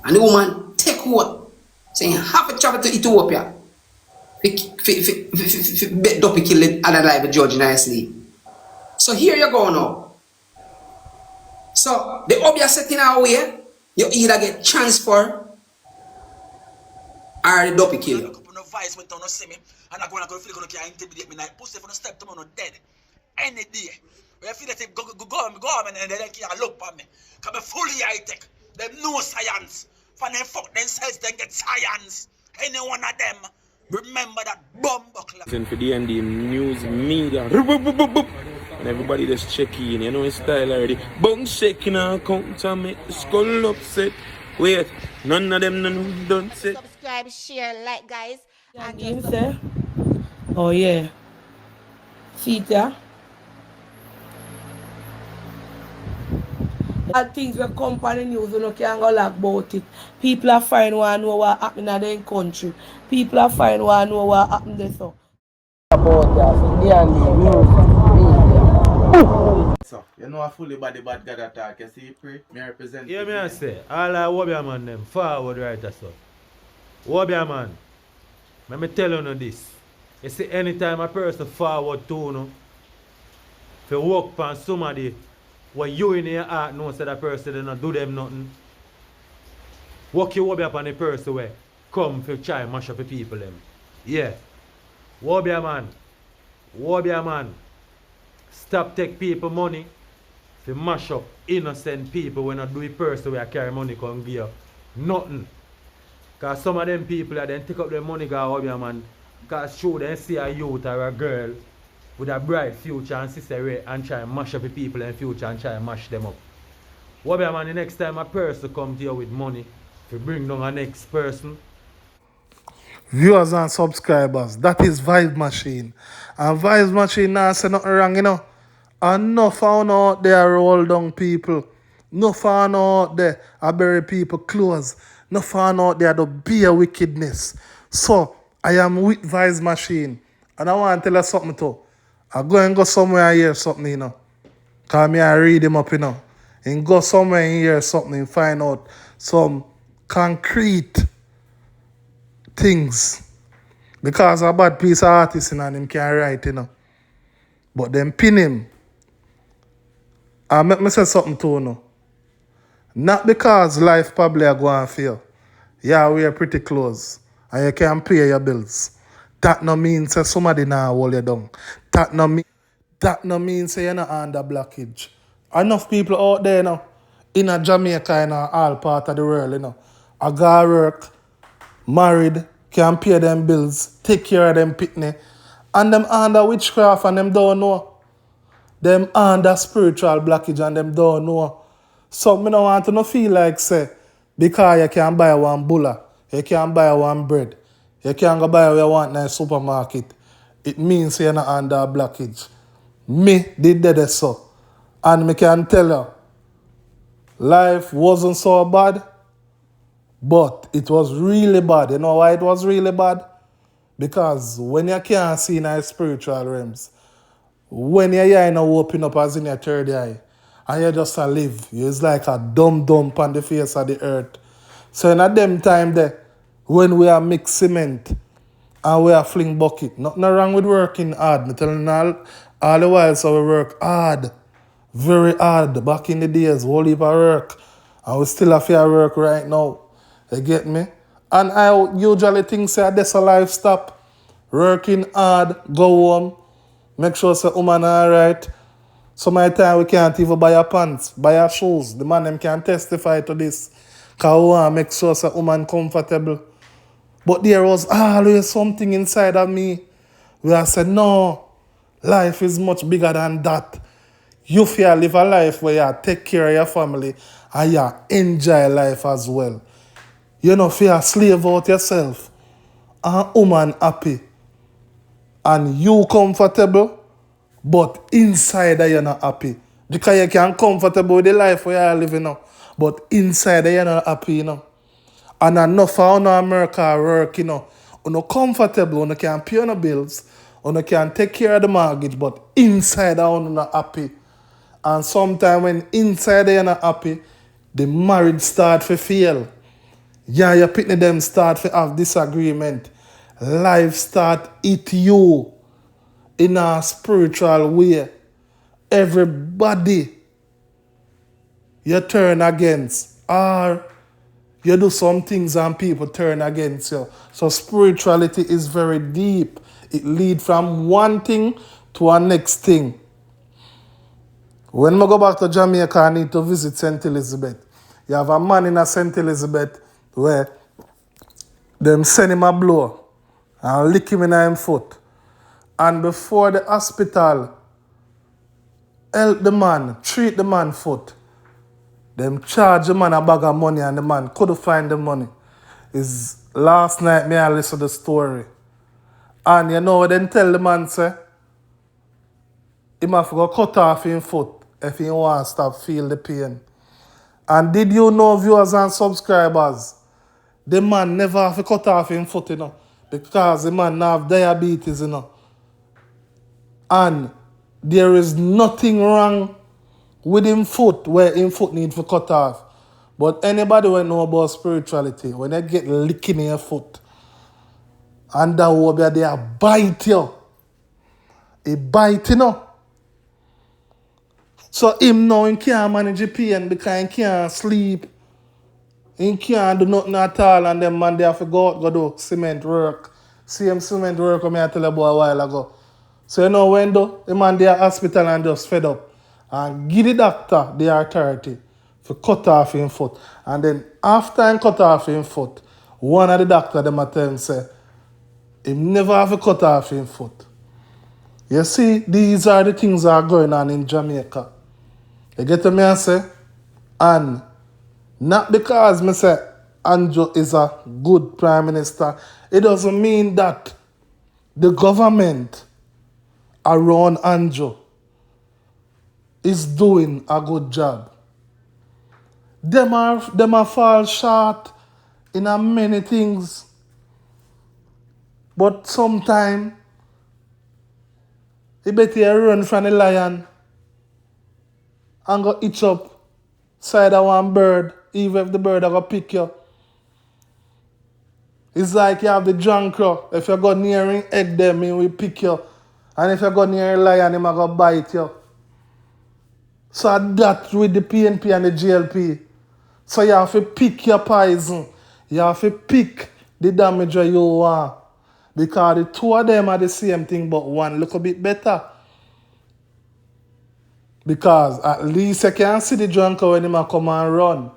And the woman take what? Saying, have to travel to Ethiopia. Bet Duppy kill the other live judge in his sleep. So here you go now. So the obvious setting away, you either get transfer or the Duppy kill you. And I'm going to feel going to intimidate me. Like, pussy for the step to me, not dead. Any day. When I feel that go and they can't look for me. Because I'm fully high tech. Them know science. For them fuck themselves, they get science. Any one of them. Remember that bomb buckler. For D&D news media. And everybody just check in. You know his style already. Bung shaking and count and make the skull upset. Wait, none of them don't say. Subscribe, share, like, guys. And him say, oh yeah, see there. All things will come on the news, you can't go laugh about it. People are fine want to know what happened in their country. People are fine want to know what happened there. So. About that, so they and the news. So, you know a fully bad God attack, you see, pray, me represent. Yeah, me I say, all I Wobia man them, forward right so. Wobia man, let me tell you this. You see, anytime a person forward to you, if you work on somebody, what you in your heart know say that person did not do them nothing. Work your Wobia upon the person where come to try and mash up the people them. Yeah. Wobia man. Stop take people money to mash up innocent people when not do a person where carry money come give you nothing. Cause some of them people then take up their money go man. Cause show them see a youth or a girl with a bright future and sister and try and mash up the people in future and try and mash them up. Wobia man, the next time a person come to you with money to bring down a next person. Viewers and subscribers, that is Vibe Machine. And Vibe Machine now say nothing wrong, you know. And no found out there roll down people. No found out there I bury people clothes. No found out there the beer wickedness. So I am with Vibe Machine. And I want to tell you something too. I go somewhere and hear something, you know. Cause me I read him up, you know. And go somewhere and hear something and find out some concrete things. Because a bad piece of artist and him can write, you know. But them pin him. And make me say something to you know. Not because life probably are going to fail. Yeah, we are pretty close. And you can pay your bills. That no mean say somebody now hold you down. That no mean say you're not under blockage. Enough people out there, you know, in a Jamaica, you know, all part of the world, you know. I got work, married, can pay them bills, take care of them pitney, and them under witchcraft and them don't know. Them under spiritual blockage and them don't know. So me don't want to no feel like say, because you can buy one bulla, you can buy one bread, you can go buy what you want in a supermarket, it means you're not under blockage. Me did that so. And me can tell you, life wasn't so bad, but it was really bad. You know why it was really bad? Because when you can't see in our spiritual realms, when your eye now open up as in your third eye, and you just live, it's like a dumb dump on the face of the earth. So in a them time there, when we are mix cement and we are fling bucket, nothing wrong with working hard. I'm telling you all the while, so we work hard, very hard. Back in the days, whole heap of work, and we still have to work right now. You get me? And I usually think say that's a life stop. Working hard, go home, make sure say woman alright. Some of the time we can't even buy your pants, buy your shoes. The man them can testify to this. Because we want to make sure say woman comfortable. But there was always something inside of me where I said, no, life is much bigger than that. You feel live a life where you take care of your family and you enjoy life as well. You know, feel slave out yourself and woman happy. And you comfortable, but inside you're not happy. Because you can comfortable with the life where you're living now, but inside you're not happy, you know. And enough of America work, you know. You're not comfortable, you can pay your bills, you can take care of the mortgage, but inside you're not happy. And sometimes when inside you're not happy, the marriage start to fail. Yeah, your pitney them start to have disagreement. Life start eat you in a spiritual way. Everybody you turn against, or you do some things and people turn against you. So spirituality is very deep. It leads from one thing to a next thing. When I go back to Jamaica, I need to visit St. Elizabeth. You have a man in a St. Elizabeth where them send him a blow and lick him in his foot. And before the hospital help the man, treat the man foot, them charge the man a bag of money and the man couldn't find the money. Is last night me I listen to the story. And you know what then tell the man say? He must go cut off his foot if he want to stop feel the pain. And did you know, viewers and subscribers, the man never have to cut off his foot, you know, because the man have diabetes, you know. And there is nothing wrong with him foot where him foot need to cut off. But anybody who know about spirituality, when they get licking in your foot, and that will be there bite you. He bite, you know. So him now he can't manage the pain because he can't sleep. He can't do nothing at all, and them man they have to go out, go do cement work. Same cement work I tell you about a while ago. So you know when though, the man they at hospital and just fed up. And give the doctor the authority to cut off his foot. And then after he cut off his foot, one of the doctor them at him say, he never have to cut off his foot. You see, these are the things that are going on in Jamaica. You get what I say? And not because I say Andrew is a good prime minister, it doesn't mean that the government around Andrew is doing a good job. Them are fall short in a many things. But sometimes you better run from the lion and go itch up side of one bird, even if the bird are going to pick you. It's like you have the drunkrow. If you go near him, egg them, he will pick you. And if you go near a lion, he will go bite you. So that with the PNP and the GLP. So you have to pick your poison. You have to pick the damage you want. Because the two of them are the same thing, but one look a bit better. Because at least you can see the drunker when he come and run.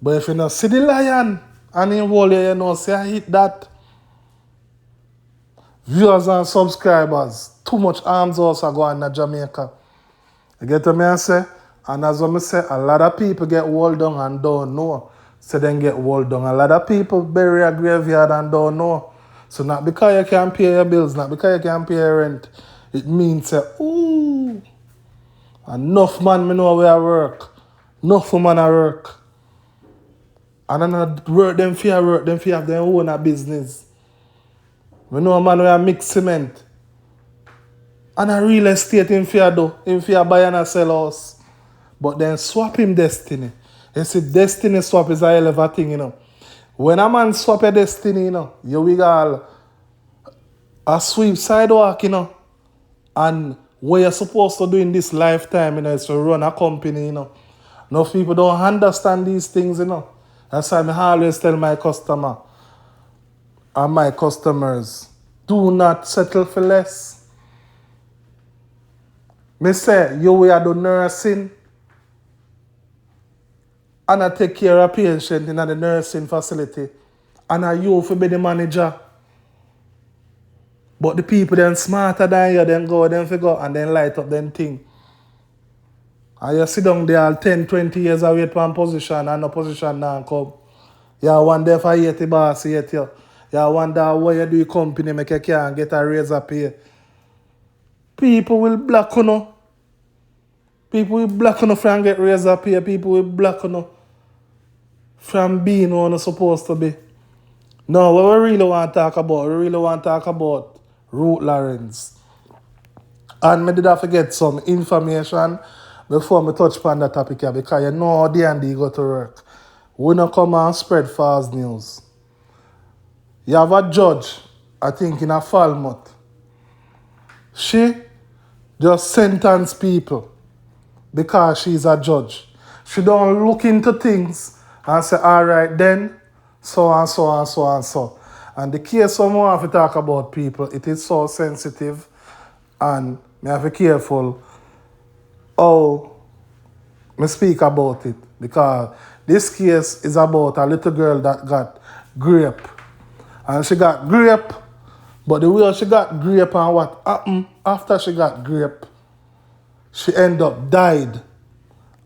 But if you don't see the lion and he hold you know, say I hit that. Viewers and subscribers, too much arms also going in Jamaica. You get what I say? And as I say, a lot of people get walled down and don't know. So then get walled down. A lot of people bury a graveyard and don't know. So not because you can't pay your bills, not because you can't pay your rent, it means say, ooh, enough man me know where I work. Enough man I work. And I not work them for work, them for have their own business. We know a man where I mix cement. And a real estate in fear do, in fear buy and sell house. But then swap him destiny. You see, destiny swap is a hell of a thing, you know. When a man swap a destiny, you know, you will get a sweep sidewalk, you know. And what you're supposed to do in this lifetime, you know, is to run a company, you know. Enough people don't understand these things, you know. That's why I always tell my customer and my customers, do not settle for less. Me say, you will do nursing and I take care of patient in the nursing facility. And I you for be the manager. But the people then smarter than you, then go, then figure and then light up them thing. And you sit down there 10, 20 years and wait for a position and no position now come. You wonder if I hate the boss yet you. You wonder why you do your company make you can't get a raise up here. People will block you. People will block you from get raise up here. People will block you from being who you're supposed to be. No, what we really want to talk about, Ruth Lawrance. And I did have to get some information before I touch upon that topic here because you know how D&D go to work. We not come and spread false news. You have a judge, I think in a Falmouth. She just sentence people because she's a judge. She don't look into things and say, all right then, so and so and so and so. And the case someone have to talk about people, it is so sensitive and me have to be careful how me speak about it because this case is about a little girl that got grape. And she got grape, but the way she got grape and what happened after she got grape, she end up died.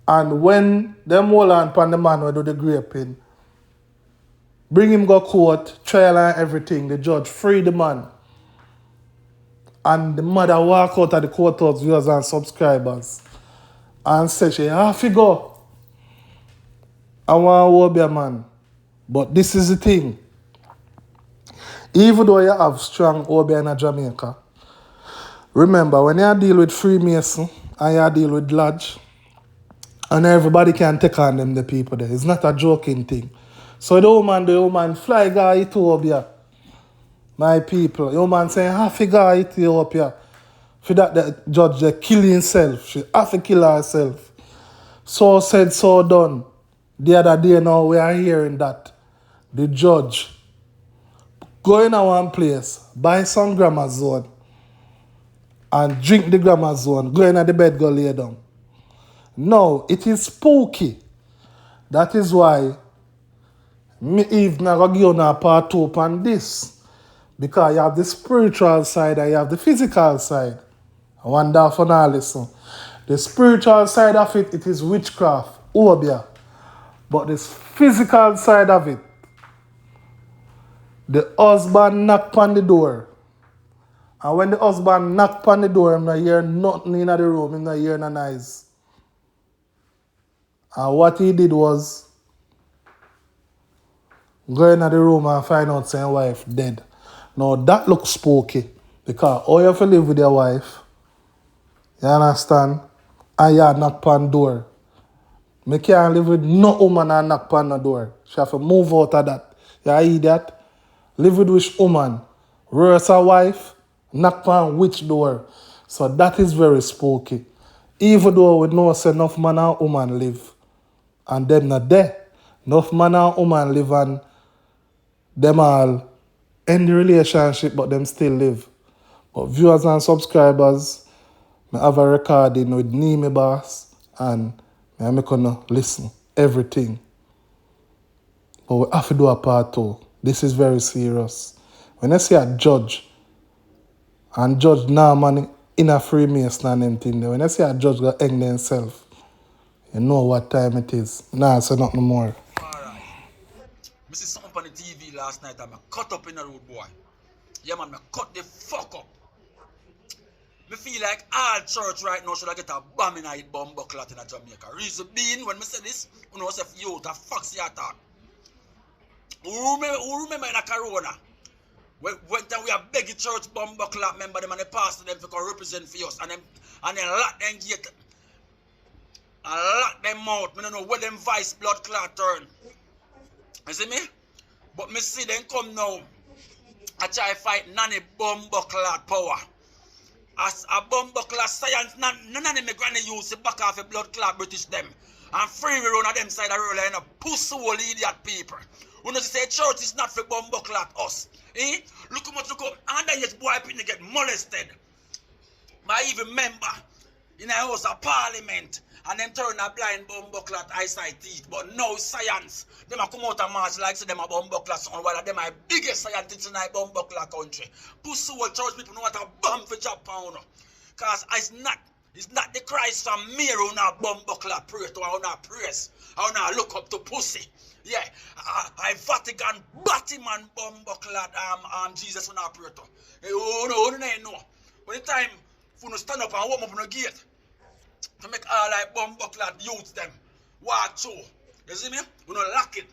And when them hold on upon the man who do the graping, bring him go court, trial and everything, the judge free the man. And the mother walk out of the courthouse, viewers and subscribers, and say she have to go. I want to be a man. But this is the thing. Even though you have strong Obeah in Jamaica, remember when you deal with Freemason and you deal with Lodge, and everybody can take on them, the people there. It's not a joking thing. So the woman fly guy Ethiopia. My people, the woman saying half a guy Ethiopia. For that the judge they kill himself. She have to kill herself. So said, so done. The other day now we are hearing that the judge go in one place, buy some grammar zone, and drink the grammar zone, go in the bed, go lay down. No, it is spooky. That is why me even going to give you a part 2 on this. Because you have the spiritual side and you have the physical side. I wonder for now listen. The spiritual side of it, it is witchcraft, Obeah. But the physical side of it, the husband knock on the door. And when the husband knock on the door, I'm not hear nothing in the room, I'm not hear no noise. And what he did was go in the room and find out his wife dead. Now that looks spooky because all you have to live with your wife, you understand, and you knock on the door. Me can't live with no woman and knock on the door. She have to move out of that. You idiot. Live with which woman? Worse a wife, knock on which door? So that is very spooky. Even though we know say enough man and woman live. And them not there. Enough man and woman live and them all end the relationship but them still live. But viewers and subscribers, I have a recording with Nimi Boss and I'm gonna listen everything. But we have to do a part 2. This is very serious. When I see a judge and judge Norman in a Freemason and them thing there, when I see a judge go hang themselves, you know what time it is. Nah, say nothing more. Alright. I see something on the TV last night and I cut up in the road, boy. Yeah, man, I cut the fuck up. I feel like all church right now should I get a bomb in a bomb bucklet in Jamaica. Reason being, when I say this, you know, say, yo, the fuck's your talk? Who remember in the corona? When time we are begging church bomb bucklet member them and the pastor them to come represent for us and then lock them gate and lock them out. I don't know where them vice blood clot turn. You see me? But me see them come now. I try fight nanny bomb bucklet power. As a bomb buckler science, none of them granny use the back off a blood clot British them. And free run on them side of the road and a pussy hole idiot people. When you say church is not for bomb buckler us. Eh? Look how much look up. And then yes boy people get molested. By even member in a house of parliament. And them turn a blind bomb buckler eyesight teeth. But no science. Them a come out and march like say them a bomb buckler son. While them are biggest scientists in a bomb buckler country. Pussy hole church people know what a bomb for Japan. Cause it's not the Christ from Mary who not bomb buckler pray to, who not praise, who not look up to pussy. Yeah, I Vatican Batman bomb buckler Jesus who not pray to. Oh no. When the time for you stand up and warm up on the gate to make all like bomb buckler youths them walk through. You see me? You know lock it.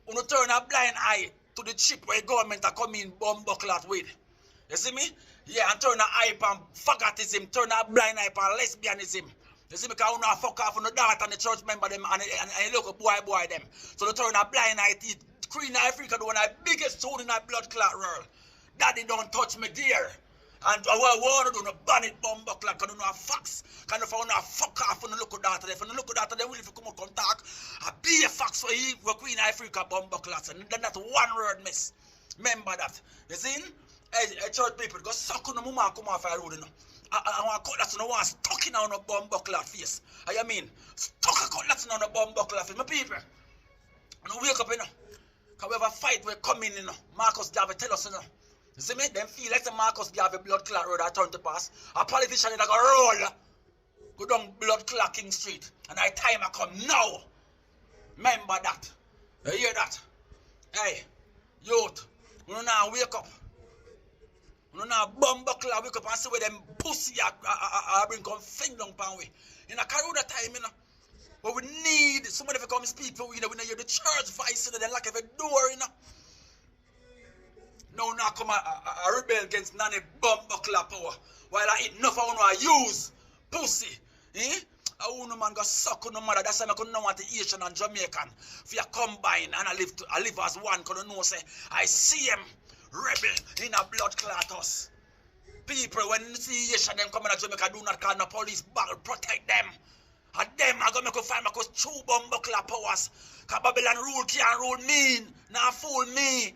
You turn a blind eye to the chip where government are coming bomb buckler with. You see me? Yeah, and turn an eye on faggotism, turn a blind eye on lesbianism. You see, because you know fuck off on the daughter and the church member them and the local boy them. So they turn a blind eye to Queen Africa, the one of the biggest tune in that blood clot world. Daddy don't touch me dear. And what I want to do, no ban it bumbo clock, because you know facts. Kind of want to fuck off on the local daughter. If you look at daughter, they will if you come out and talk. I be a facts for you for Queen Africa bumbo clots. And then that's one word miss. Remember that. You see? Hey, church people, go suck on the mama come off the road, you know. I want to cut that no one stuck in on a bomb buckler face. I mean, stuck a cut that on a bomb buckler face. My people, you know, wake up, you know. Because we have a fight, we're coming, you know. Marcus Garvey tell us, you know. You see me? Them feel like the Marcus Garvey blood clot road I turn to pass. A politician is like a roll. Go down blood clot King Street. And I time I come now. Remember that. You hear that? Hey, youth, you know now wake up. You know, bumbuckle, wake up and see where them pussy are bring come fling down pan way. In a corona time, you know. But we need somebody to come and speak for we, you know, we hear the church voice, you know, they lock every door, you know. Now come a rebel against none bumbuckle power. While I eat enough I want to use pussy. Eh? I want man go suck on no mother. That's why I couldn't want the Asian and Jamaican. If you combine and I live as one, because you know say I see him. Rebel in a blood clot us. People, when you see Asian them coming to Jamaica, do not call no police back, protect them. And them are going to make you find because two bumbuckler powers. Because Babylon rule can't rule me. Now fool me.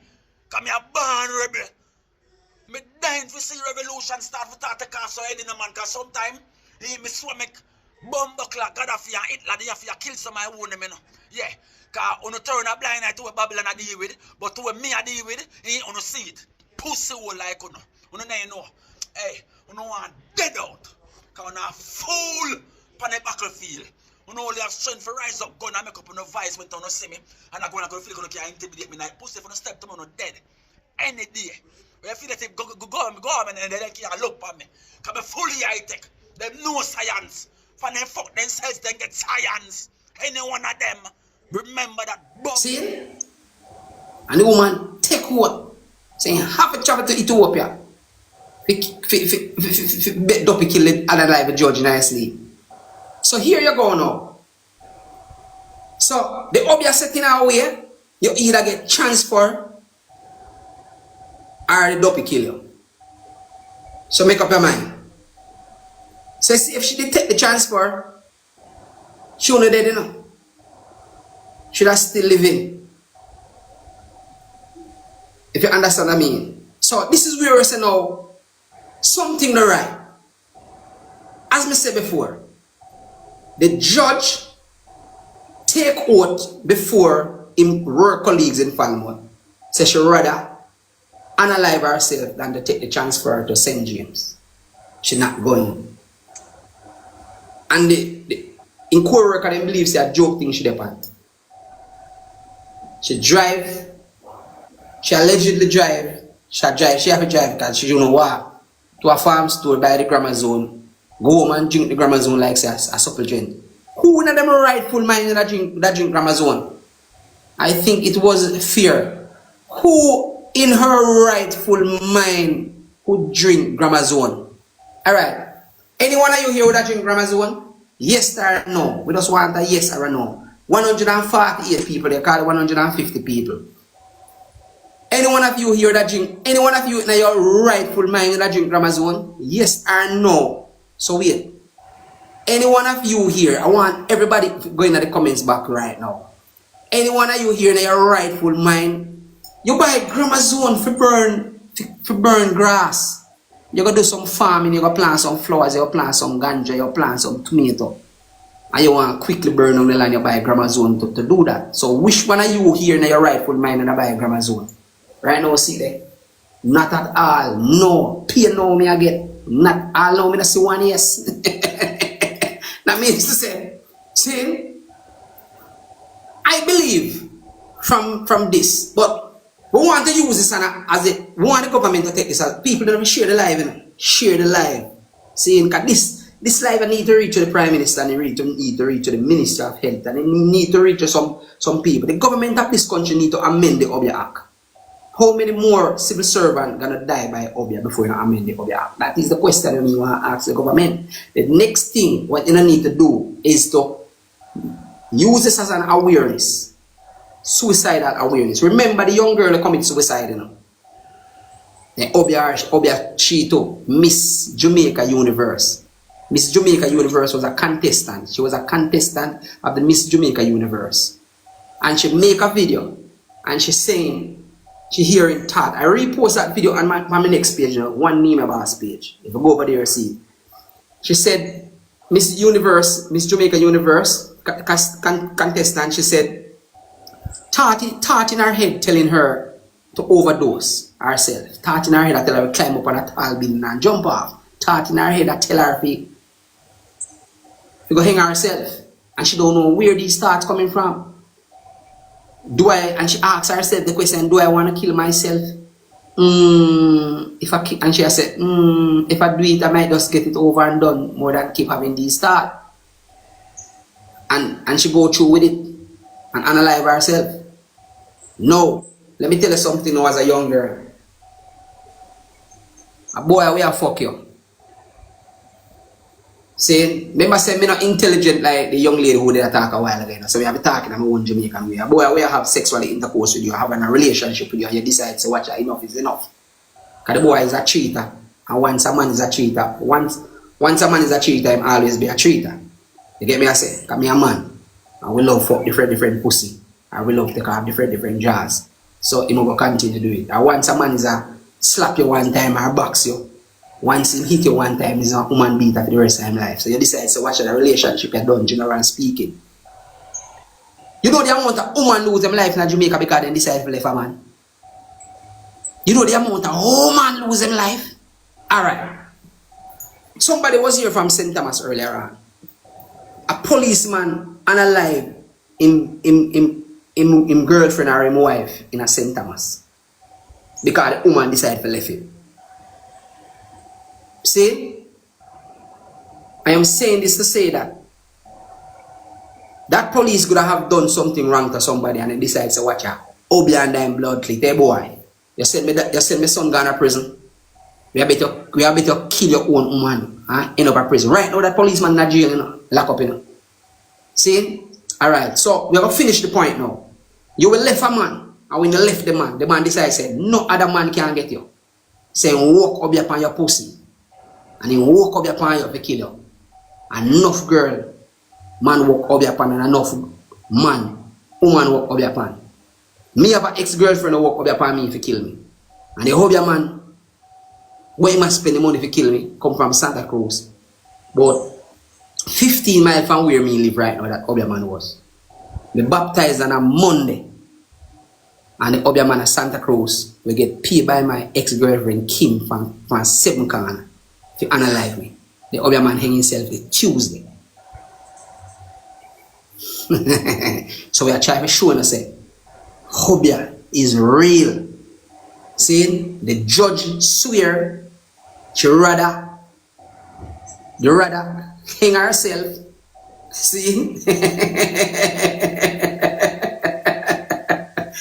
Because me a born rebel. Me dying to see revolution start to take off so head in a man. Because sometimes, me swear make bumbuckler, Gaddafi and Hitler, they have to kill some of my own, you know. Yeah. Because when you turn a blind eye to what Babylon I deal with, but to what me I deal with, you don't see it. Pussy hole like you know. You don't know. Hey, you don't want dead out. Because you're a fool on the battlefield. You don't only have strength to rise up, gun and make up on the vice when you don't see me. And I'm going to feel like you can't intimidate me. Like, pussy, if you step to me, I'm not dead. Any day. When you feel that if go and they can't look at me. Because I'm fully high-tech. They know science. When they fuck themselves, they get science. Any one of them. Remember that bomb. See? And the woman take what? Saying have to travel to Ethiopia. Bet Duppy kill it and alive George nicely. So here you go now. So the obvious setting away, you either get transfer or the Duppy kill you. So make up your mind. So see if she did take the transfer, she wouldn't dead enough. Should I still living? If you understand what I mean. So this is where we say now, something the right. As I said before, the judge take oath before him work colleagues in Falmouth. Say she rather unalive herself than to take the transfer to St. James. She not going. And the in co-worker them believes a joke thing she depend. She drive, she allegedly drive, she have to drive because she don't know what, to a farm store by the grammar zone, go home and drink the grammar zone like a supple drink. Who in them rightful mind that drink grammar zone? I think it was fear. Who in her rightful mind would drink grammar zone? Alright. Anyone of you here that drink grammar zone? Yes or no? We just want a yes or a no. 148 people, they call it 150 people. Any one of you here that drink, any one of you in your rightful mind that drink grammar zone? Yes or no? So wait. Any one of you here, I want everybody going in the comments back right now. Any one of you here in your rightful mind, you buy grammar zone for burn grass. You go do some farming, you go plant some flowers, you go plant some ganja, you go plant some tomato. And you want to quickly burn on the land, you buy a grammar zone to do that. So which one of you here in your rightful mind and buy a grammar zone? Right now, see there? Not at all. No. Pay no me again. Not all no me to see one yes. That means to say, see, I believe from this, but we want to use this as we want the government to take this as people don't share the live, you know? Share the live. See, because this live need to reach to the Prime Minister and it need to reach to the Minister of Health and it need to reach to some people. The government of this country need to amend the Obeah Act. How many more civil servants gonna die by Obeah before you amend the Obeah Act? That is the question you want to ask the government. The next thing what you need to do is to use this as an awareness. Suicidal awareness. Remember the young girl who committed suicide, you know. The Obeah Chito, Miss Jamaica Universe. Miss Jamaica Universe was a contestant. She was a contestant of the Miss Jamaica Universe. And she make a video and she saying, she hearing thought. I repost that video on my next page, you know, one name boss page. If you go over there, you see. She said, Miss Universe, Miss Jamaica Universe, contestant, she said, thought in her head telling her to overdose herself. Thought in her head that tell her to climb up on a tall building and jump off. Thought in her head that tell her to go hang herself. And she don't know where these thoughts coming from. And she asks herself the question, do I want to kill myself? And she said, if I do it, I might just get it over and done more than keep having these thoughts. And she go through with it and analyze herself. No, let me tell you something now as a young girl. A boy, we are fuck you. Saying, remember saying me not intelligent like the young lady who did talk a while ago. So we have been talking in my own Jamaican way. A boy, we have sexual intercourse with you, having a relationship with you, and you decide to watch enough is enough. Because the boy is a cheater. And once a man is a cheater, once a man is a cheater, him always be a cheater. You get me? I say, because me a man. And we love fuck different pussy. And we love take off different jars. So he will continue to do it. And once a man is a slap you one time or box you, once he hit you one time, he's a woman beater for the rest of his life. So you decide to watch the relationship you're done, generally speaking. You know the amount of woman lose them life in Jamaica because they decide to leave a man. You know the amount of woman lose them life? Alright. Somebody was here from St. Thomas earlier on. A policeman unalive him girlfriend or him wife in a St. Thomas. Because the woman decided to leave him. See, I am saying this to say that police could have done something wrong to somebody and then decides to watch her. Obeah and them blood click. Hey boy, you said my son gone to prison. We have better kill your own woman, end up in prison. Right now that policeman not jail, you know, lock up, you know. See? Alright, so we have to finish the point now. You will left a man, and when you left the man decides to say, no other man can get you. Say, walk up upon your pussy. And he walk up upon you to kill you. Enough girl, man walk up upon, and enough man, woman walk up upon. Me have an ex-girlfriend who walk up upon me to kill me. And the Obia man, where he must spend the money to kill me, come from Santa Cruz. But 15 miles from where me live right now, that Obia man was. Me baptized on a Monday. And the Obia man at Santa Cruz will get paid by my ex-girlfriend Kim from 7 corner. To analyze me. The other man hang himself on Tuesday. So we are trying to show and say, Obeah is real. See, the judge swear she rather hang herself. See?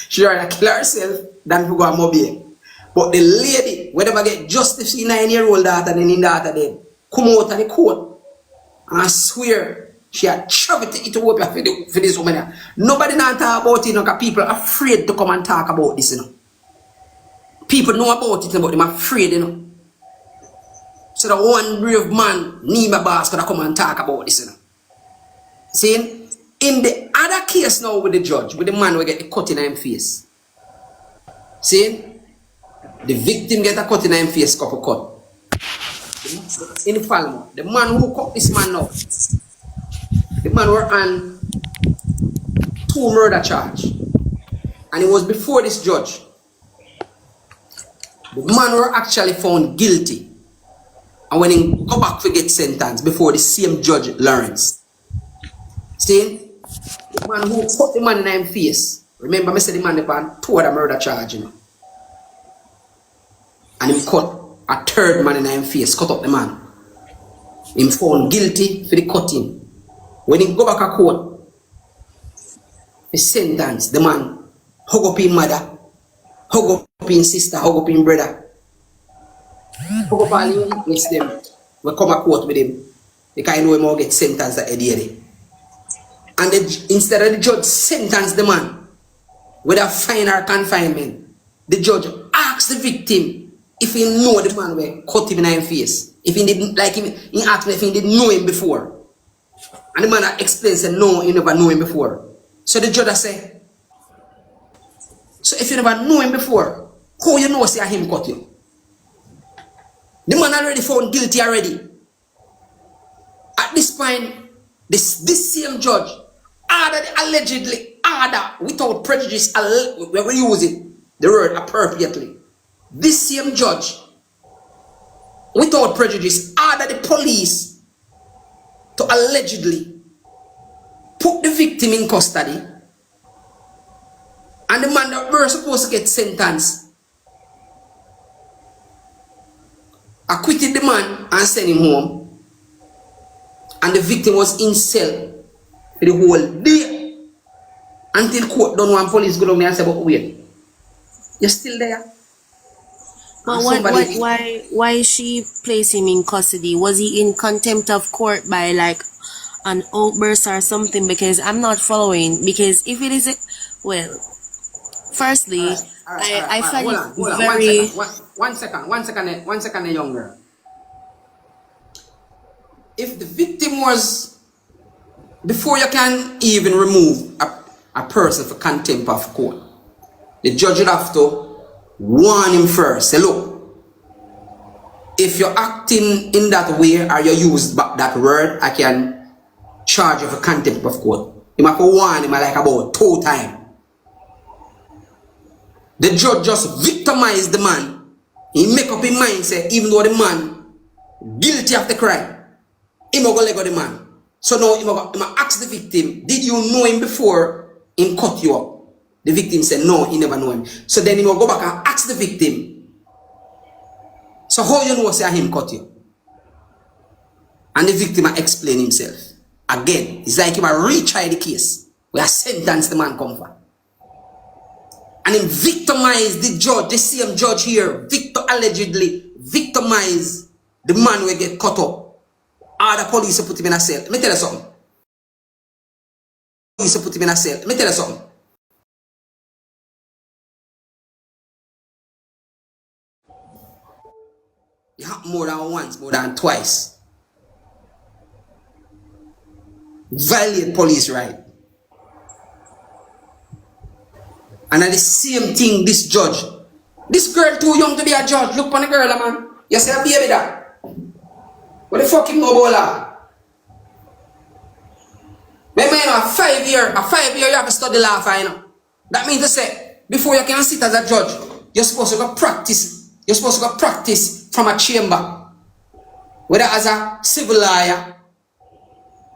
She rather kill herself than to go a mobile. But the lady, whenever get justice in 9-year-old daughter and in daughter then come out of the court. And I swear she had traveled to Ethiopia for this woman. Nobody not talk about it, you know, because people are afraid to come and talk about this, you know. People know about it, but they're afraid, you know. So the one brave man, Nima Boss, could come and talk about this, you know. See? In the other case now with the judge, with the man who get the cut in his face. See? The victim get a cut in his face, couple cut. In Falmo, the man who cut this man now, the man were on 2 murder charge. And it was before this judge. The man were actually found guilty. And when he go back to get sentenced before the same judge, Lawrance. See? The man who cut the man in his face. Remember, I said the man upon 2 other murder charge, you know. And he cut a 3rd man in his face, cut up the man. He found guilty for the cutting. When he go back to court, he sentenced the man, hug up his mother, hug up in sister, hug up in brother, hug up all the witness them. We come a court with him. Because I know him will get sentenced at the day. And instead of the judge sentence the man with a fine or confinement, the judge asks the victim if he know the man will cut him in his face. If he didn't like him, he asked me if he didn't know him before. And the man explains that no, he never know him before. So the judge say, so if you never know him before, how you know say him cut you? The man already found guilty already. At this point, this same judge allegedly without prejudice, we will use it, the word appropriately. This same judge, without prejudice, ordered the police to allegedly put the victim in custody, and the man that were supposed to get sentenced acquitted the man and sent him home, and the victim was in cell for the whole day until court done. One police go down there and say, but wait, you're still there? But why is she place him in custody? Was he in contempt of court by like an outburst or something? Because I'm not following. Because if it is, well, firstly, I find it very. One second, young girl. If the victim was, before you can even remove a person for contempt of court, the judge would have to warn him first. Say, look, if you're acting in that way or you use that word, I can charge you for contempt of court. You might warn him like about 2 times. The judge just victimized the man. He make up his mind, say, even though the man guilty of the crime, he might go let go the man. So now he might ask the victim, did you know him before he cut you up? The victim said, no, he never know him. So then he will go back and ask the victim, so how you know say him cut you? And the victim will explain himself. Again, it's like he will retry the case. We are sentenced the man come for. And him victimize the judge, the same judge here, allegedly victimize the man who get cut up. Or the police put him in a cell. Let me tell you something. Police put him in a cell. Let me tell you something. It happened more than once, more than twice. Violate police right. And at the same thing, this judge, this girl too young to be a judge. Look on the girl, man. You say a baby that. What the fuck him know about that? Remember, you know, a 5 year you have to study law for, you know. That means to say, before you can sit as a judge, you're supposed to go practice. You're supposed to go practice from a chamber. Whether as a civil lawyer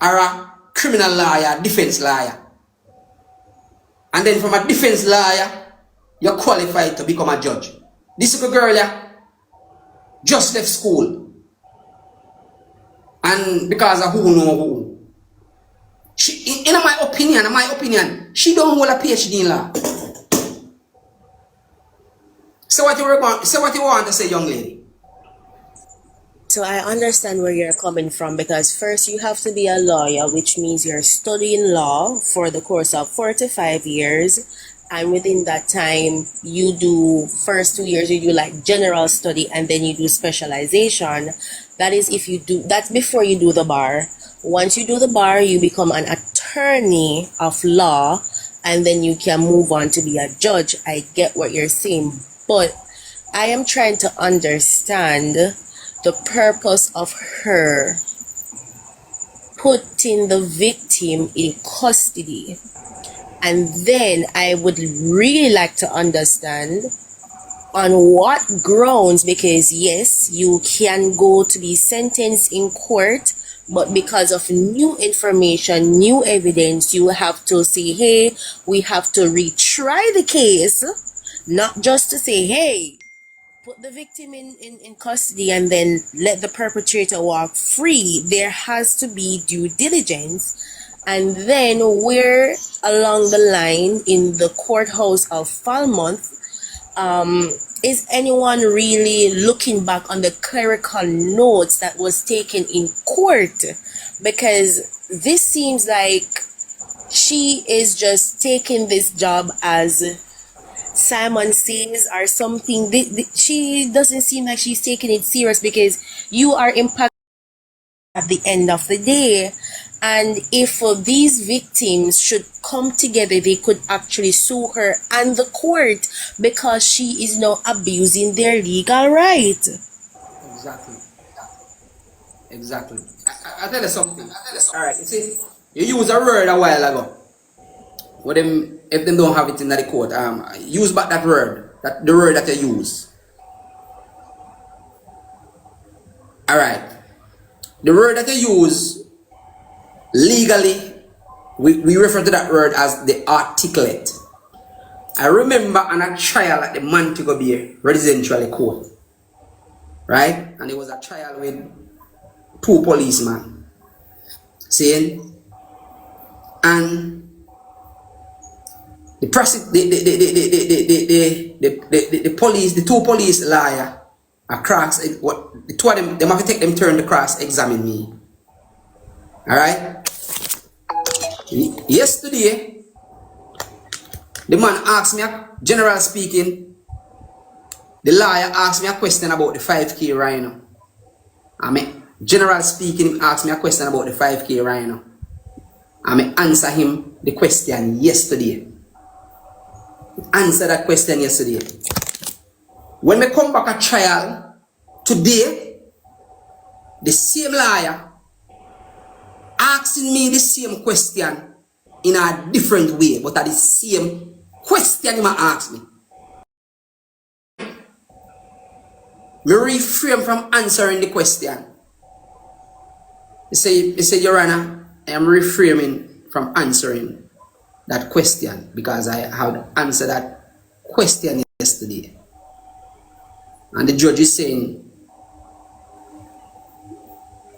or a criminal lawyer, defense lawyer. And then from a defense lawyer, you're qualified to become a judge. This little girl here just left school. And because of who know who. She, in my opinion, she don't hold a PhD in law. So what you want to say, young lady? So I understand where you're coming from, because first you have to be a lawyer, which means you're studying law for the course of 4 to 5 years. And within that time, you do first 2 years, you do like general study, and then you do specialization. That is if you do, that's before you do the bar. Once you do the bar, you become an attorney of law, and then you can move on to be a judge. I get what you're saying, but I am trying to understand the purpose of her putting the victim in custody. And then I would really like to understand on what grounds, because yes, you can go to be sentenced in court, but because of new information, new evidence, you have to say, hey, we have to retry the case, not just to say, hey, put the victim in custody and then let the perpetrator walk free. There has to be due diligence. And then where along the line in the courthouse of Falmouth, Is anyone really looking back on the clerical notes that was taken in court? Because this seems like she is just taking this job as Simon says or something. She doesn't seem like she's taking it serious, because you are impacted at the end of the day. And if these victims should come together, they could actually sue her and the court, because she is now abusing their legal right. Exactly. Exactly. I tell you something. Alright, you see, you used a word a while ago. What them, if them don't have it in the court, use back that word. The word that you use. Alright. The word that you use legally, we refer to that word as the articulate. I remember on a trial at the Montego Bay Residential Court, right? And it was a trial with 2 policemen, saying, and the police, the 2 police lawyer, across what the 2 of them have to take them turn to cross examine me. All right. Yesterday, the man asked me, general speaking, the lawyer asked me a question about the 5K rhino. I mean, general speaking, he asked me a question about the 5K rhino. I mean, answer him the question yesterday. Answer that question yesterday. When we come back at trial today, the same lawyer asking me the same question in a different way, but at the same question he might ask me. Me refrain from answering the question. He say, Your Honor, I am refraining from answering that question because I have answered that question yesterday. And the judge is saying,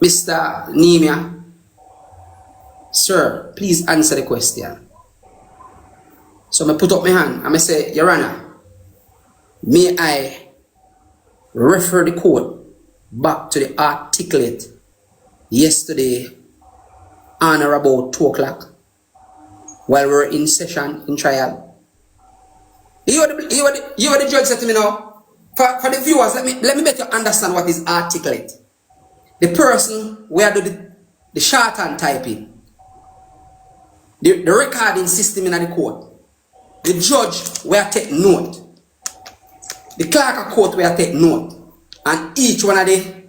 Mr. Oneah, sir, please answer the question. So I put up my hand and I say, Your Honor, may I refer the court back to the articulate yesterday on or about 2 o'clock while we were in session in trial. You what the judge said to me now? For the viewers, let me make you understand what is articulate. The person where do the shorthand typing, the recording system in the court, the judge where take note, the clerk of court where take note, and each one of the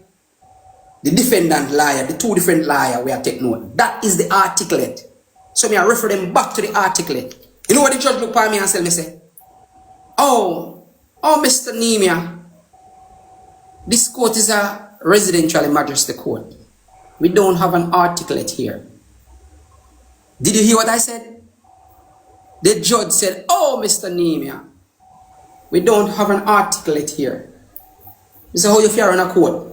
defendant lawyer, the 2 different lawyer where take note. That is the articulate. So I refer them back to the articulate. You know what the judge look at me and tell me, say, Oh, Mr. Oneah, this court is a residential majesty court. We don't have an articulate here. Did you hear what I said? The judge said, Oh, Mr. Oneah, we don't have an articulate here. You say, how you feel on a court?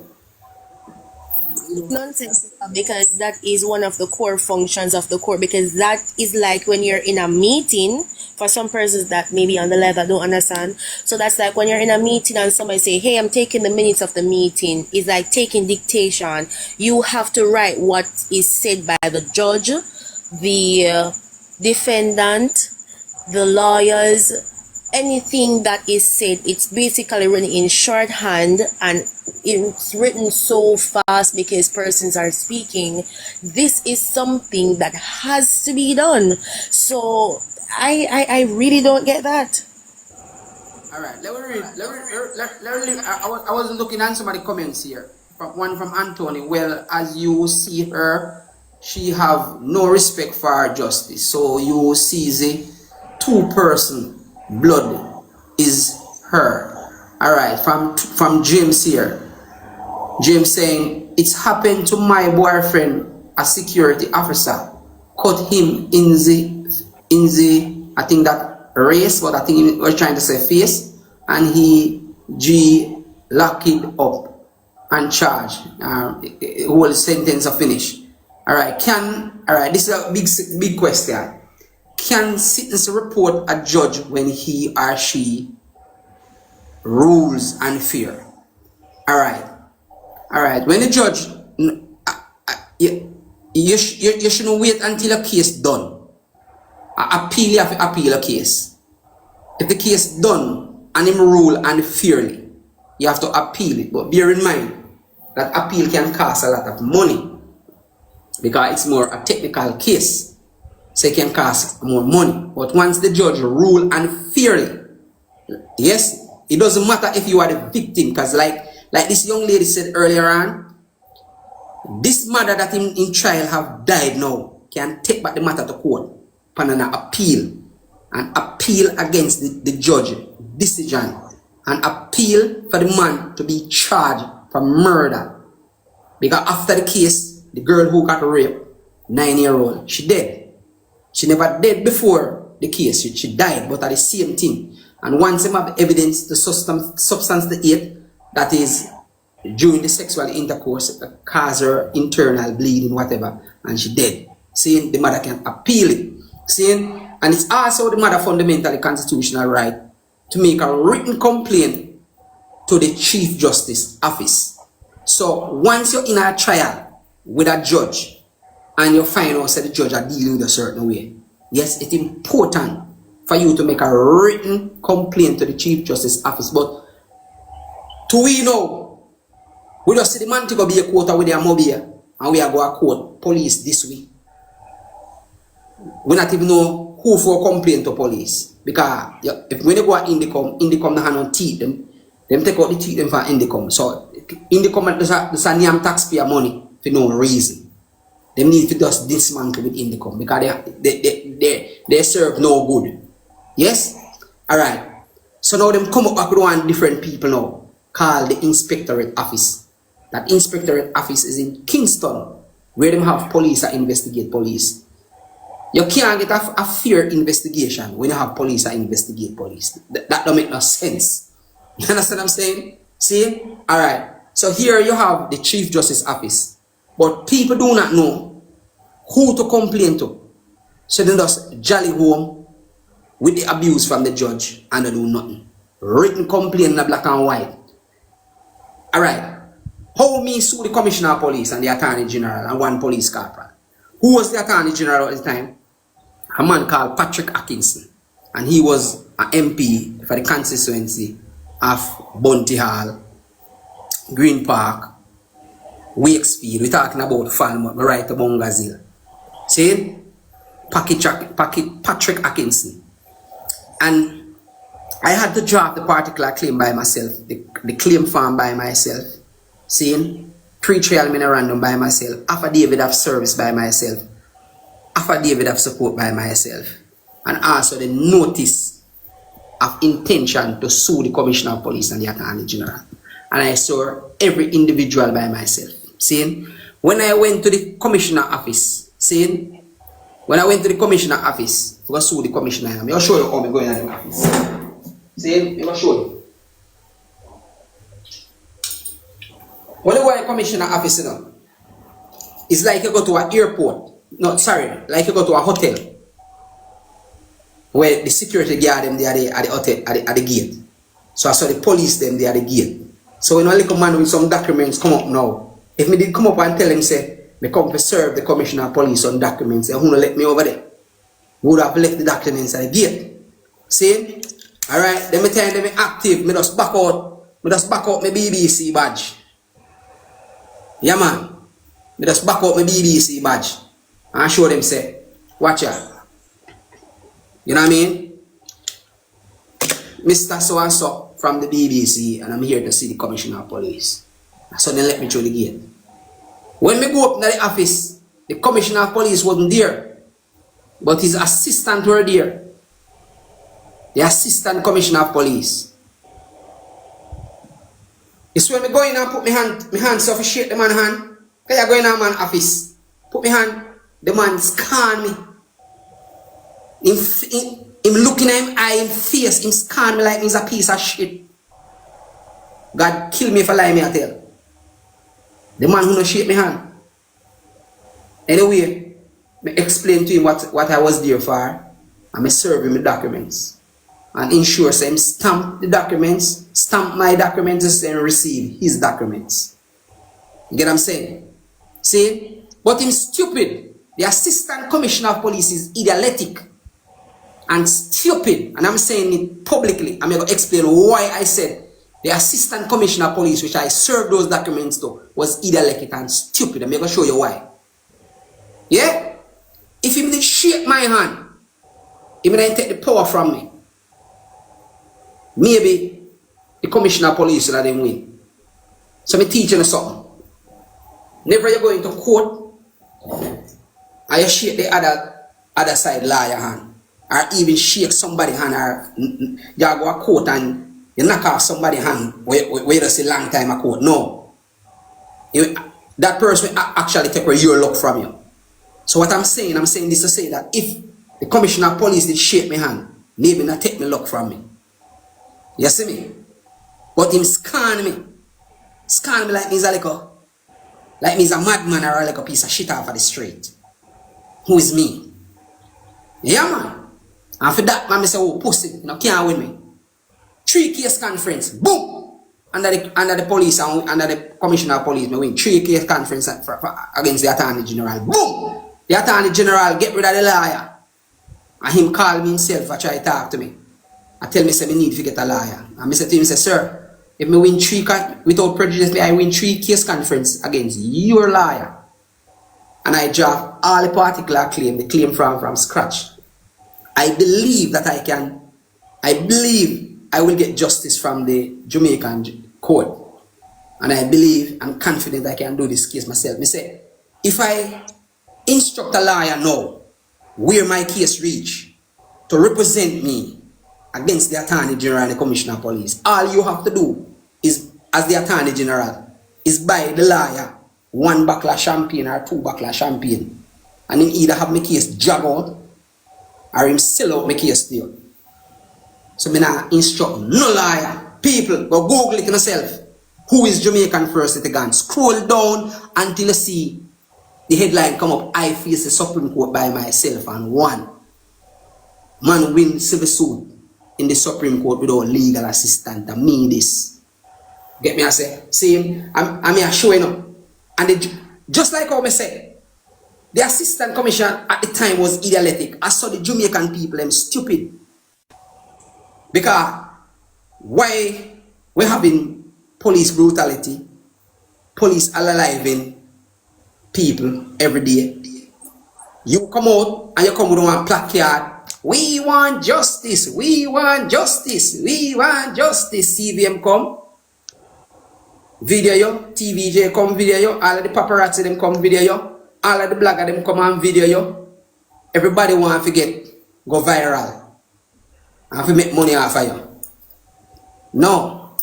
Nonsense, because that is one of the core functions of the court, because that is like when you're in a meeting. For some persons that maybe on the level don't understand, so that's like when you're in a meeting and somebody say, hey, I'm taking the minutes of the meeting. It's like taking dictation. You have to write what is said by the judge, the defendant, the lawyers, anything that is said. It's basically written in shorthand, and it's written so fast because persons are speaking. This is something that has to be done. So I really don't get that. All right, let me read. I was looking at some of the comments here. One from Anthony. Well, as you see her, she have no respect for her justice. So you see the 2-person blood is her. All right, from James here. James saying, it's happened to my boyfriend, a security officer, cut him in the I think that race, but I think he was trying to say face, and he locked it up and charged. Whole sentence of finish. All right, this is a big question. Can citizens report a judge when he or she rules and fear. Alright. Alright. When the judge, you shouldn't wait until a case done. Appeal, you have to appeal a case. If the case done and him rule unfairly, you have to appeal it. But bear in mind that appeal can cost a lot of money because it's more a technical case. So it can cost more money. But once the judge rule unfairly, yes, it doesn't matter if you are the victim, because like this young lady said earlier on, this mother that in trial have died now can take back the matter to court and an appeal against the judge decision and appeal for the man to be charged for murder. Because after the case, the girl who got raped, 9-year-old, she dead. She never dead before the case. She died, but at the same thing. And once they have evidence to substance the aid, that is during the sexual intercourse, cause her internal bleeding, whatever, and she dead. Seeing the mother can appeal it. Seeing, and it's also the mother fundamentally constitutional right to make a written complaint to the Chief Justice Office. So once you're in a trial with a judge and you find out that the judge are dealing with a certain way, yes, it's important for you to make a written complaint to the Chief Justice Office. But to we know, we just see the man to go be a quota with their mobile and we are going to court police this week. We not even know who for complain to police. Because if when they go at Indicom hand on teeth them take out the teeth them for Indicom. So Indicom is a name taxpayer money for no reason. They need to just dismantle with Indicom because they serve no good. Yes? Alright. So now them come up with one different people now called the Inspectorate Office. That Inspectorate Office is in Kingston, where them have police that investigate police. You can't get a fair investigation when you have police that investigate police. That don't make no sense. You understand what I'm saying? See? Alright. So here you have the Chief Justice Office. But people do not know who to complain to. So they just jolly home with the abuse from the judge and they do nothing. Written complaint in black and white. Alright. How me sue the Commissioner of Police and the Attorney General and one police corporal? Who was the Attorney General at the time? A man called Patrick Atkinson. And he was an MP for the constituency of Bounty Hall, Green Park, Wakefield. We're talking about Falmouth, right to Bongazil. See? Patrick Atkinson. And I had to draft the particular claim by myself, the claim form by myself. See? Pre-trial memorandum by myself, affidavit of service by myself, affidavit of support by myself, and also the notice of intention to sue the Commissioner of Police and the Attorney General. And I saw every individual by myself. See? When I went to the Commissioner office, see? When I went to the Commissioner office to sue the Commissioner, I'll show you how I'm going to the office. See? I'll show you. When you go to the Commissioner office, you know, it's like you go to an airport. No, sorry, like you go to a hotel where the security guard them there at the hotel at the gate. So I saw the police them there at the gate. So when a little man with some documents come up now, if me did come up and tell him say me come to serve the Commissioner of Police on documents, and who no let me over there, would have left the documents at the gate. See? Alright, then me tell them active, me just back out my BBC badge. Yeah man. Me just back out my BBC badge. And show them say, watch out. You know what I mean? Mr. So and so from the BBC, and I'm here to see the Commissioner of Police. So they let me through the gate. When me go up to the office, the Commissioner of Police wasn't there, but his assistant were there. The Assistant Commissioner of Police. It's when me go in and put my hand so I shake the man's hand. Because I go in a man's office. Put my hand. The man scan me. Him looking at him eye, him face, him scan me like he's a piece of shit. God kill me for lying me I tell. The man who no shake my hand. Anyway, I explain to him what I was there for. And I serve him the documents. and ensure him stamp the documents, stamp my documents and receive his documents. You get what I'm saying? See? But him stupid. The assistant commissioner of police is idiotic and stupid. And I'm saying it publicly. I'm going to explain why I said the assistant commissioner of police, which I served those documents to, was idiotic and stupid. I'm going to show you why. Yeah? If he did shake my hand, he didn't take the power from me. Maybe the commissioner of police will let them win. So I'm teaching you something. Never you go into court and you shake the other side lawyer hand. Or even shake somebody's hand, or you go to court and you knock off somebody's hand where you just a long time at court. No. That person will actually take your luck from you. So what I'm saying this to say that if the commissioner of police did shake my hand, maybe not take my luck from me. You see me? But him scan me. Scan me like me's a madman or like a piece of shit off of the street. Who is me? Yeah, man. And for that, man, I say, oh, pussy, you can't win me. 3 case conference, boom! Under the police and under the commissioner of police, I win 3 case conference against the attorney general. Boom! The attorney general get rid of the lawyer. And him call me himself and try to talk to me. I tell me, say, I need to get a lawyer. And I say to him, say, sir, if I win 3, without prejudice, I win 3 case conference against your lawyer. And I draft all the particular claim, the claim from scratch. I believe that I will get justice from the Jamaican court. And I believe, I'm confident I can do this case myself. I say, if I instruct a lawyer now, where my case reach, to represent me against the Attorney General and the Commissioner of Police, all you have to do is, as the Attorney General, is buy the lawyer 1 bottle of champagne or 2 bottles of champagne. And him either have my case drag out or him sell out my case to you. So I not instruct no lawyer. People, go Google it yourself. Who is Jamaican First Litigant? Scroll down until you see the headline come up. I face the Supreme Court by myself and one man win civil suit in the Supreme Court without legal assistance. I mean this. Get me? I say, see, I'm here showing up. And just like how I said, the assistant commissioner at the time was idiotic. I saw the Jamaican people, them stupid. Because why we're having police brutality, police alive people every day. You come out and you come with one placard. We want justice. We want justice. We want justice. CVM come. Video you. TVJ come video you. All of the paparazzi them come video you. All of the blogger them come and video you. Everybody want to go viral. And to make money off of you. No.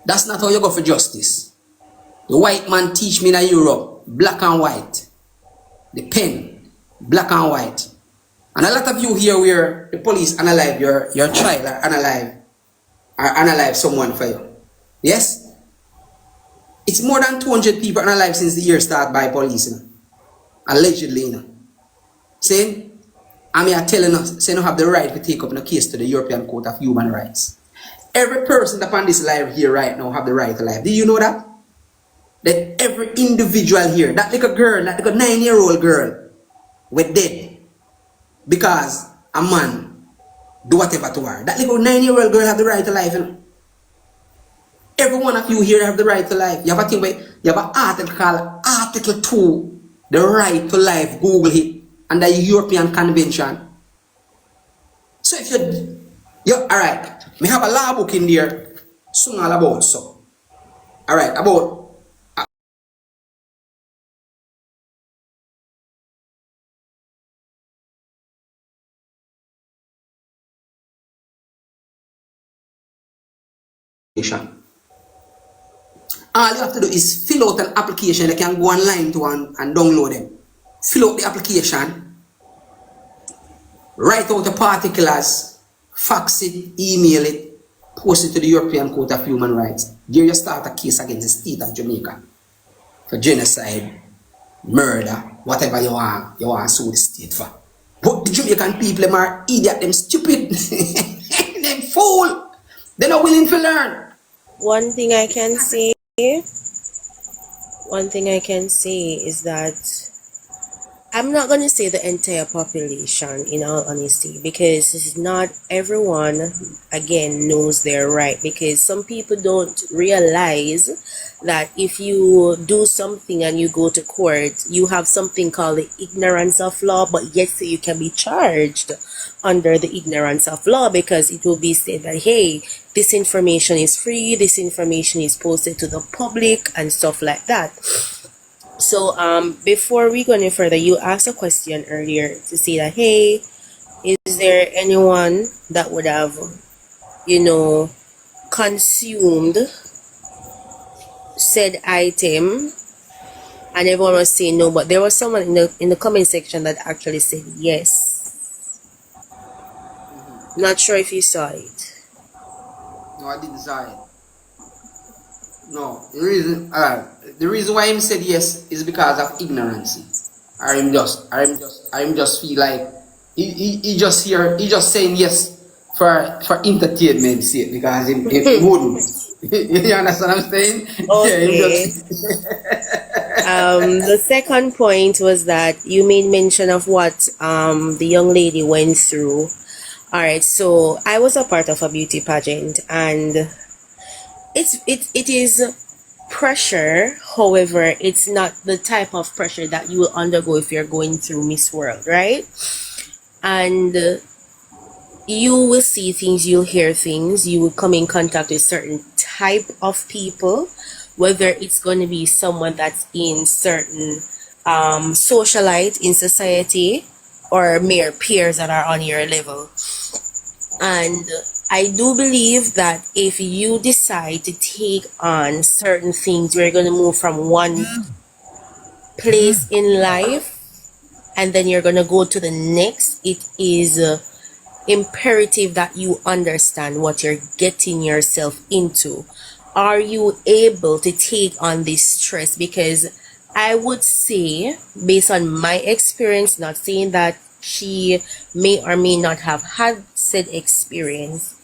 That's not how you go for justice. The white man teach me in Europe, black and white. The pen, black and white. And a lot of you here where the police analyze your trial or analyze someone for you. Yes? It's more than 200 people analyzed since the year started by police. You know? Allegedly, you know. Saying, I'm here telling us, say you have the right to take up a case to the European Court of Human Rights. Every person upon this live here right now have the right to life. Do you know that? That every individual here, that little girl, that little 9-year-old girl, were dead because a man do whatever to her. That little 9-year-old girl have the right to life. You know? Every one of you here have the right to life. You have a thing where you have an article called Article 2, the right to life. Google it under the European Convention. So if you're alright. We have a law book in there, soon all about so. Alright, about all you have to do is fill out an application. You can go online to and download them. Fill out the application, write out the particulars, fax it, email it, post it to the European Court of Human Rights. Here you start a case against the state of Jamaica for genocide, murder, whatever you want to sue the state for. But the Jamaican people are idiot, them stupid. They're not willing to learn. One thing I can say, is that I'm not going to say the entire population, in all honesty, because this is not everyone, again, knows their right. Because some people don't realize that if you do something and you go to court, you have something called the ignorance of law, but yet so you can be charged under the ignorance of law, because it will be said that, hey, this information is free, this information is posted to the public and stuff like that. So before we go any further, you asked a question earlier to say that, hey, is there anyone that would have, consumed said item? And everyone was saying no, but there was someone in the comment section that actually said yes. Not sure if you saw it. No, I didn't saw it. No, the reason why him said yes is because of ignorance. I'm just feel like he just saying yes for entertainment sake, because him wouldn't. You understand what I'm saying? Okay. The second point was that you made mention of what the young lady went through. All right, so I was a part of a beauty pageant, and it is pressure. However, it's not the type of pressure that you will undergo if you're going through Miss World, right? And you will see things, you'll hear things, you will come in contact with certain type of people, whether it's going to be someone that's in certain socialite in society, or mere peers that are on your level. And I do believe that if you decide to take on certain things, we're going to move from one place in life and then you're going to go to the next. It is imperative that you understand what you're getting yourself into. Are you able to take on this stress? Because I would say, based on my experience, not saying that she may or may not have had said experience,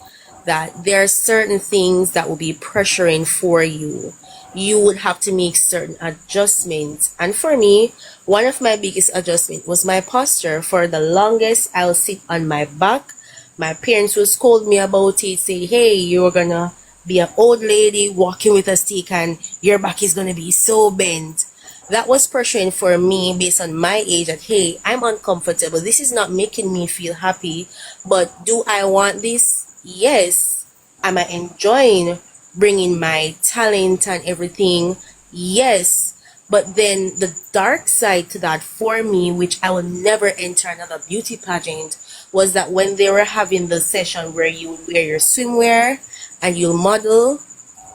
that there are certain things that will be pressuring for you. You would have to make certain adjustments. And for me, one of my biggest adjustments was my posture. For the longest, I'll sit on my back. My parents will scold me about it, say, hey, you're gonna be an old lady walking with a stick and your back is gonna be so bent. That was pressuring for me based on my age, that, hey, I'm uncomfortable. This is not making me feel happy. But do I want this? Yes. Am I enjoying bringing my talent and everything? Yes. But then the dark side to that for me, which I will never enter another beauty pageant, was that when they were having the session where you wear your swimwear and you'll model,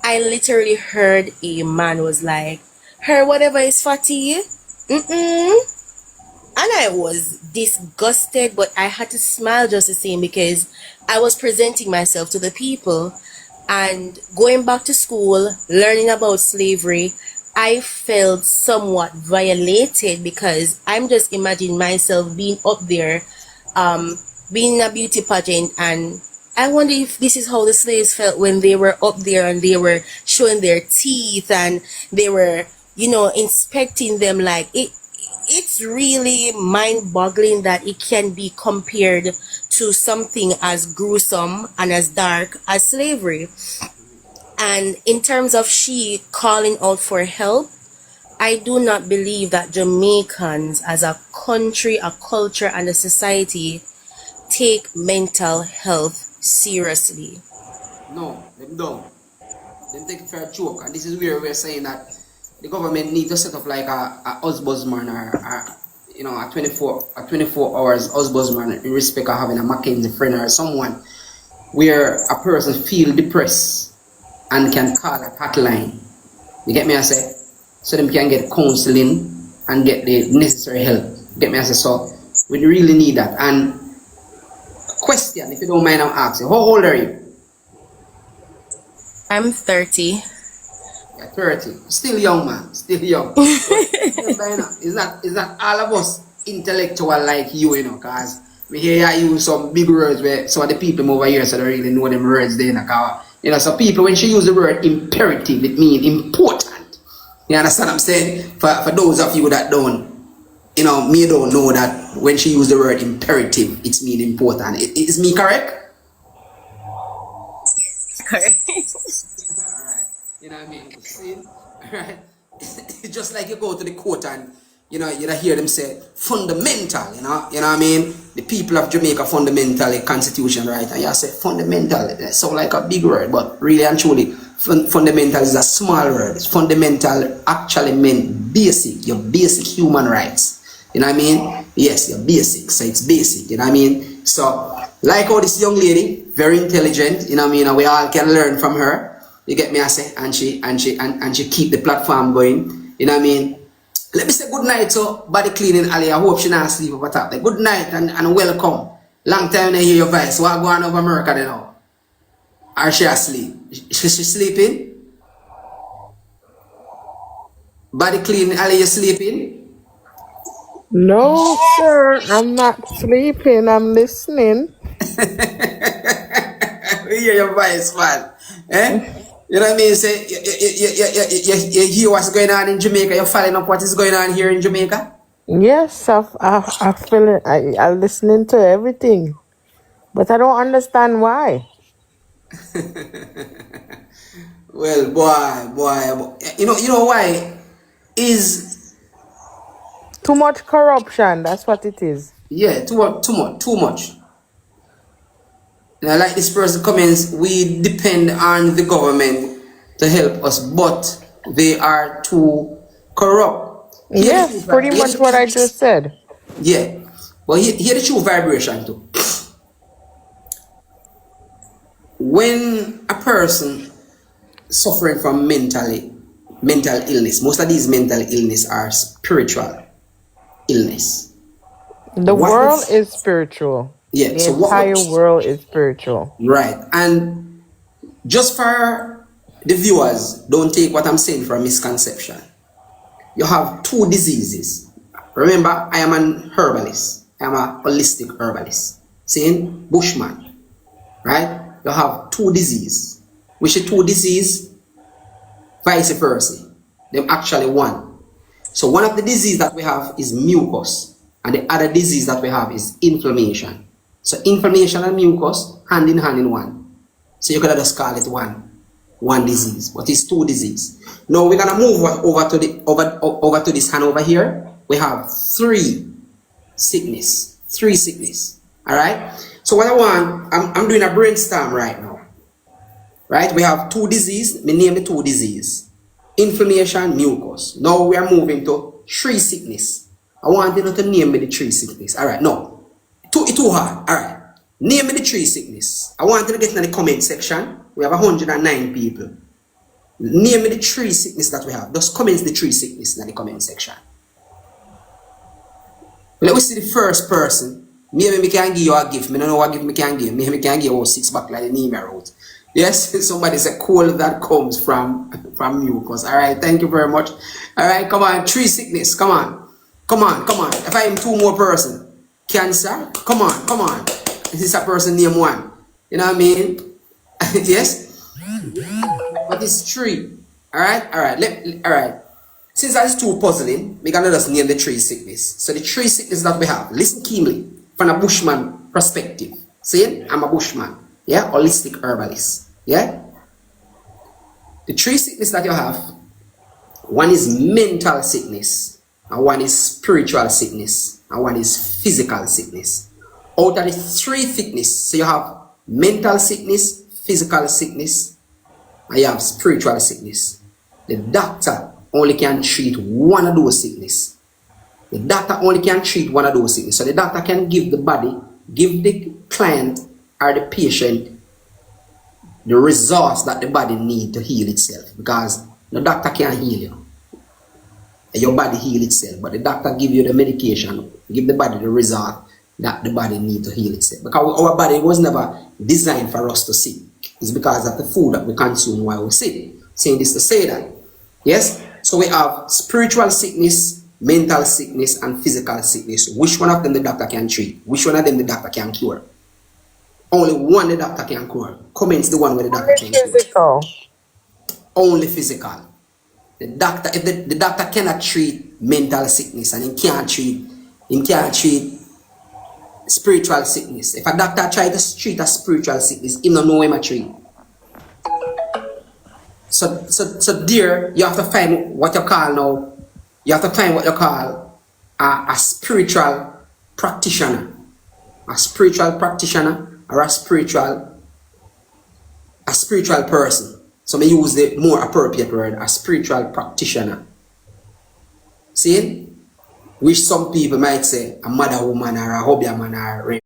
I literally heard a man was like, her whatever is fatty. And I was disgusted, but I had to smile just the same, because I was presenting myself to the people. And going back to school, learning about slavery, I felt somewhat violated, because I'm just imagining myself being up there, being in a beauty pageant, and I wonder if this is how the slaves felt when they were up there and they were showing their teeth and they were, inspecting them. Like, it's really mind-boggling that it can be compared to something as gruesome and as dark as slavery. And in terms of she calling out for help, I do not believe that Jamaicans as a country, a culture, and a society take mental health seriously. No, them don't. Them take it for a joke. And this is where we're saying that the government needs to set up like a husbandman, or a 24 hours husbandman, in respect of having a Mackenzie friend or someone, where a person feel depressed and can call a hotline. You get me, I say? So them can get counseling and get the necessary help. You get me, I say? So we really need that. And question, if you don't mind, I'm asking, how old are you? I'm 30. Yeah, 30. Still young, man. Still young. It's not all of us intellectual like you, because we hear you use some big words where some of the people over here so they really know them words there, You know, so people, when she use the word imperative, it means important. You understand what I'm saying? For those of you that don't, you know, me don't know that when she use the word imperative, it's mean important. Is me correct? Correct. Alright. You know what I mean? See? Alright. It's just like you go to the court and you know, you hear them say fundamental, you know what I mean? The people of Jamaica fundamentally constitution, right? And you say fundamental, it sounds like a big word, but really and truly, fundamental is a small word. Fundamental actually meant basic, your basic human rights. You know what I mean? Yes, your basic, so it's basic, you know what I mean? So, like how this young lady, very intelligent, you know what I mean? And we all can learn from her. You get me, I say, and she keep the platform going, you know what I mean? Let me say good night to Body Cleaning Ali. I hope she not sleep over top. Like, good night and welcome. Long time I hear your voice. What going on over America now? Or she asleep? She sleeping? Body Cleaning Ali, you sleeping? No, sir, I'm not sleeping. I'm listening. We hear your voice, man. Eh? You know what I mean? Say, you hear what's going on in Jamaica. You're following up what is going on here in Jamaica? Yes, I feel it. I'm listening to everything, but I don't understand why. Well, boy. You know why? Is Too much corruption. That's what it is. yeah, too much. Now, like this person comments, we depend on the government to help us, but they are too corrupt. Yes, pretty much what I just said. Yeah. Well, hear the true vibration too. When a person suffering from mental illness, most of these mental illness are spiritual illness. The world is spiritual. Yeah, the so entire world is spiritual. Right. And just for the viewers, don't take what I'm saying for a misconception. You have two diseases. Remember, I am an herbalist. I am a holistic herbalist. Saying Bushman. Right? You have two diseases. Which is two diseases, vice versa. Them actually one. So one of the diseases that we have is mucus. And the other disease that we have is inflammation. So inflammation and mucus, hand in hand in one. So you could just call it one disease, but it's two diseases. Now we're gonna move over to this hand over here. We have three sickness. All right. So what I want, I'm doing a brainstorm right now. Right. We have two diseases. Me name the two diseases: inflammation, mucus. Now we are moving to three sickness. I want you to name me the three sickness. All right. No. It's too hard. Alright. Name me the three sickness. I want you to get in the comment section. We have 109 people. Name me the three sickness that we have. Just comment the three sickness in the comment section. Let me see the first person. Maybe me can give you a gift. I don't know what gift me can give. Maybe me can give you 6 back like the name I wrote. Yes, somebody said cold that comes from mucus. Alright, thank you very much. Alright, come on. Three sickness. Come on. If I am two more person. Cancer, come on. This is a person name one. You know what I mean? Yes? But it's three. Alright. Since that's too puzzling, we're gonna just name the three sickness. So the three sickness that we have, listen keenly, from a Bushman perspective. See, I'm a Bushman. Yeah? Holistic herbalist. Yeah? The three sickness that you have, one is mental sickness, and one is spiritual sickness, and one is physical sickness. Out of the three sickness, so you have mental sickness, physical sickness, and you have spiritual sickness. The doctor only can treat one of those sickness. So the doctor can give the client or the patient the resource that the body needs to heal itself, because the doctor can't heal you. Your body heal itself, but the doctor give you the medication, give the body the result that the body need to heal itself. Because our body was never designed for us to sick. It's because of the food that we consume while we sick. Saying this to say that. Yes? So we have spiritual sickness, mental sickness, and physical sickness. Which one of them the doctor can treat? Which one of them the doctor can cure? Only one the doctor can cure. Comments the one where the doctor can cure. Physical. Only physical. The doctor, if the doctor cannot treat mental sickness and he can't treat spiritual sickness. If a doctor try to treat a spiritual sickness, he don't know him a treat. So there, you have to find what you call now. You have to find what you call a spiritual practitioner. A spiritual practitioner or a spiritual person. So me use the more appropriate word, a spiritual practitioner. See? Which some people might say a mother woman or a hobby man or